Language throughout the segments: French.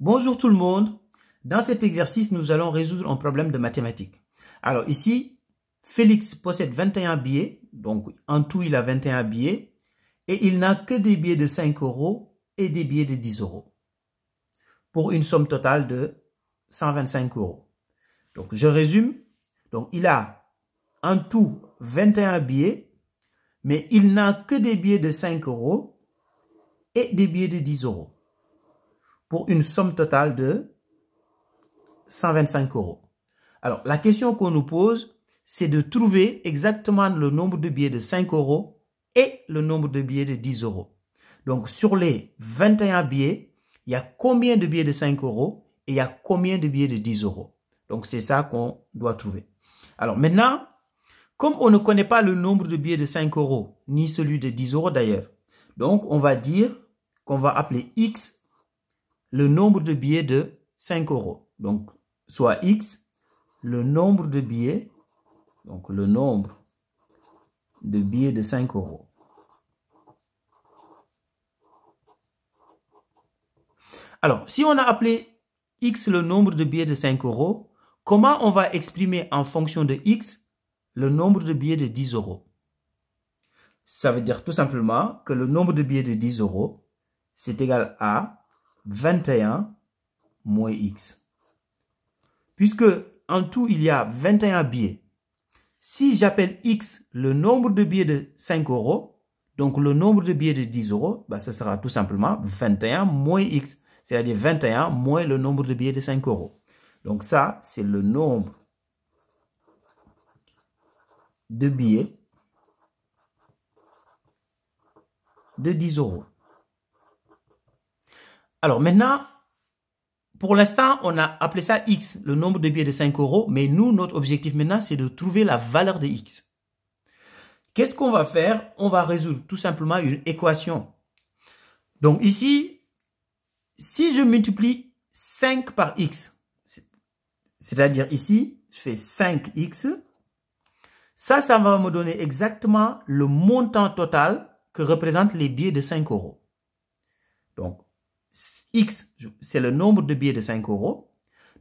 Bonjour tout le monde. Dans cet exercice, nous allons résoudre un problème de mathématiques. Alors ici, Félix possède 21 billets, donc en tout il a 21 billets, et il n'a que des billets de 5 € et des billets de 10 €, pour une somme totale de 125 €. Donc je résume, donc il a en tout 21 billets, mais il n'a que des billets de 5 € et des billets de 10 €. Pour une somme totale de 125 €. Alors, la question qu'on nous pose, c'est de trouver exactement le nombre de billets de 5 € et le nombre de billets de 10 €. Donc, sur les 21 billets, il y a combien de billets de 5 € et il y a combien de billets de 10 €. Donc, c'est ça qu'on doit trouver. Alors, maintenant, comme on ne connaît pas le nombre de billets de 5 €, ni celui de 10 € d'ailleurs, donc on va dire qu'on va appeler X le nombre de billets de 5 €. Donc, soit X, le nombre de billets, donc le nombre de billets de 5 €. Alors, si on a appelé X le nombre de billets de 5 €, comment on va exprimer en fonction de X le nombre de billets de 10 €? Ça veut dire tout simplement que le nombre de billets de 10 € c'est égal à 21 moins X. Puisque en tout, il y a 21 billets. Si j'appelle X le nombre de billets de 5 €, donc le nombre de billets de 10 €, bah, ça sera tout simplement 21 moins X. C'est-à-dire 21 moins le nombre de billets de 5 €. Donc ça, c'est le nombre de billets de 10 €. Alors maintenant, pour l'instant, on a appelé ça X, le nombre de billets de 5 €, mais nous, notre objectif maintenant, c'est de trouver la valeur de X. Qu'est-ce qu'on va faire? On va résoudre tout simplement une équation. Donc ici, si je multiplie 5 par X, c'est-à-dire ici, je fais 5X, ça va me donner exactement le montant total que représentent les billets de 5 €. Donc, X, c'est le nombre de billets de 5 €.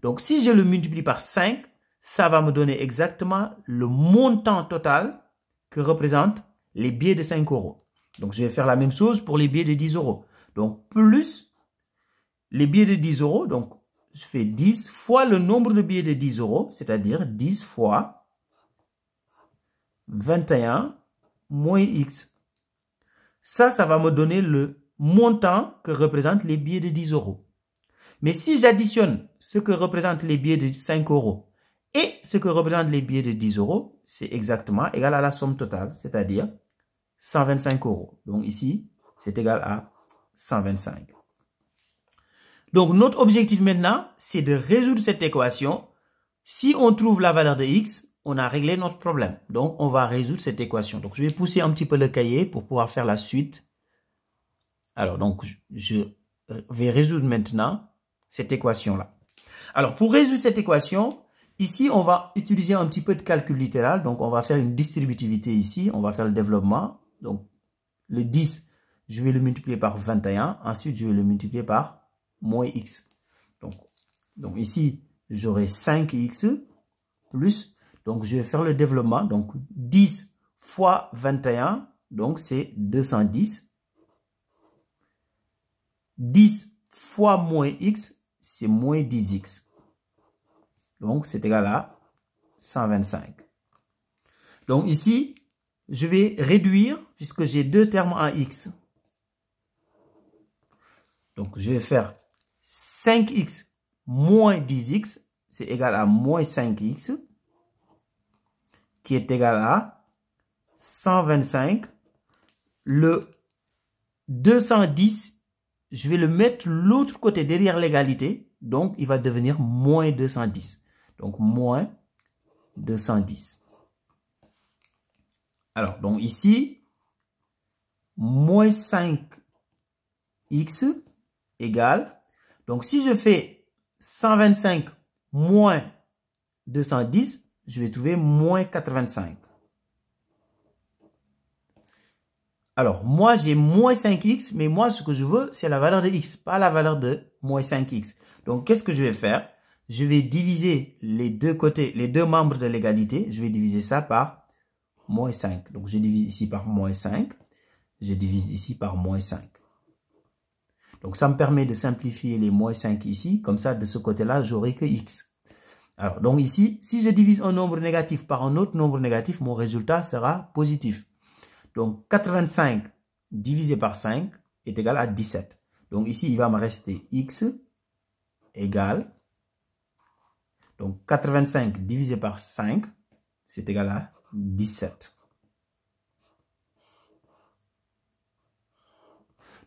Donc, si je le multiplie par 5, ça va me donner exactement le montant total que représentent les billets de 5 €. Donc, je vais faire la même chose pour les billets de 10 €. Donc, plus les billets de 10 €. Donc, je fais 10 fois le nombre de billets de 10 €, c'est-à-dire 10 fois 21 moins X. Ça va me donner le montant que représentent les billets de 10 €. Mais si j'additionne ce que représentent les billets de 5 € et ce que représentent les billets de 10 €, c'est exactement égal à la somme totale, c'est-à-dire 125 €. Donc ici, c'est égal à 125. Donc notre objectif maintenant, c'est de résoudre cette équation. Si on trouve la valeur de X, on a réglé notre problème. Donc on va résoudre cette équation. Donc je vais pousser un petit peu le cahier pour pouvoir faire la suite. Alors, donc, je vais résoudre maintenant cette équation-là. Alors, pour résoudre cette équation, ici, on va utiliser un petit peu de calcul littéral. Donc, on va faire une distributivité ici. On va faire le développement. Donc, le 10, je vais le multiplier par 21. Ensuite, je vais le multiplier par moins X. Donc ici, j'aurai 5X plus. Donc, je vais faire le développement. Donc, 10 fois 21, donc c'est 210. 10 fois moins X, c'est moins 10X. Donc, c'est égal à 125. Donc, ici, je vais réduire, puisque j'ai deux termes en X. Donc, je vais faire 5X moins 10X, c'est égal à moins 5X, qui est égal à 125. Le 210, je vais le mettre l'autre côté derrière l'égalité. Donc, il va devenir moins 210. Donc, moins 210. Alors, donc ici, moins 5x égale. Donc, si je fais 125 moins 210, je vais trouver moins 85. Alors, moi, j'ai moins 5x, mais moi, ce que je veux, c'est la valeur de x, pas la valeur de moins 5x. Donc, qu'est-ce que je vais faire? Je vais diviser les deux côtés, les deux membres de l'égalité. Je vais diviser ça par moins 5. Donc, je divise ici par moins 5. Je divise ici par moins 5. Donc, ça me permet de simplifier les moins 5 ici. Comme ça, de ce côté-là, j'aurai que x. Alors, donc ici, si je divise un nombre négatif par un autre nombre négatif, mon résultat sera positif. Donc, 85 divisé par 5 est égal à 17. Donc, ici, il va me rester x égale. Donc, 85 divisé par 5, c'est égal à 17.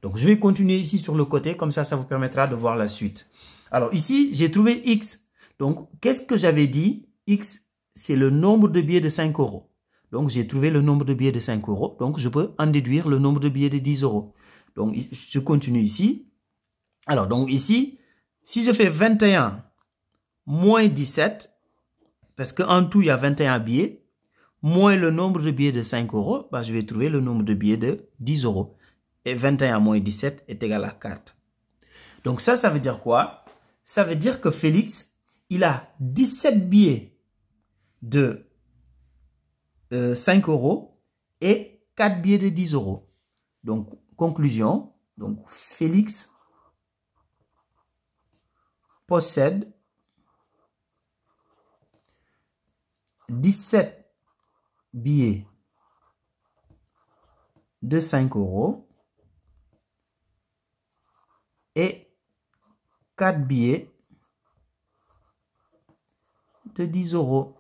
Donc, je vais continuer ici sur le côté, comme ça vous permettra de voir la suite. Alors, ici, j'ai trouvé x. Donc, qu'est-ce que j'avais dit? X, c'est le nombre de billets de 5 euros. Donc, j'ai trouvé le nombre de billets de 5 euros. Donc, je peux en déduire le nombre de billets de 10 euros. Donc, je continue ici. Alors, donc ici, si je fais 21 moins 17, parce qu'en tout, il y a 21 billets, moins le nombre de billets de 5 euros, bah, je vais trouver le nombre de billets de 10 euros. Et 21 moins 17 est égal à 4. Donc ça veut dire quoi? Ça veut dire que Félix, il a 17 billets de 5 euros et 4 billets de 10 euros. Donc, conclusion, donc Félix possède 17 billets de 5 euros et 4 billets de 10 euros.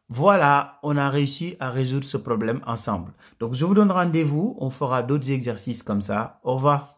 Voilà, on a réussi à résoudre ce problème ensemble. Donc, je vous donne rendez-vous. On fera d'autres exercices comme ça. Au revoir.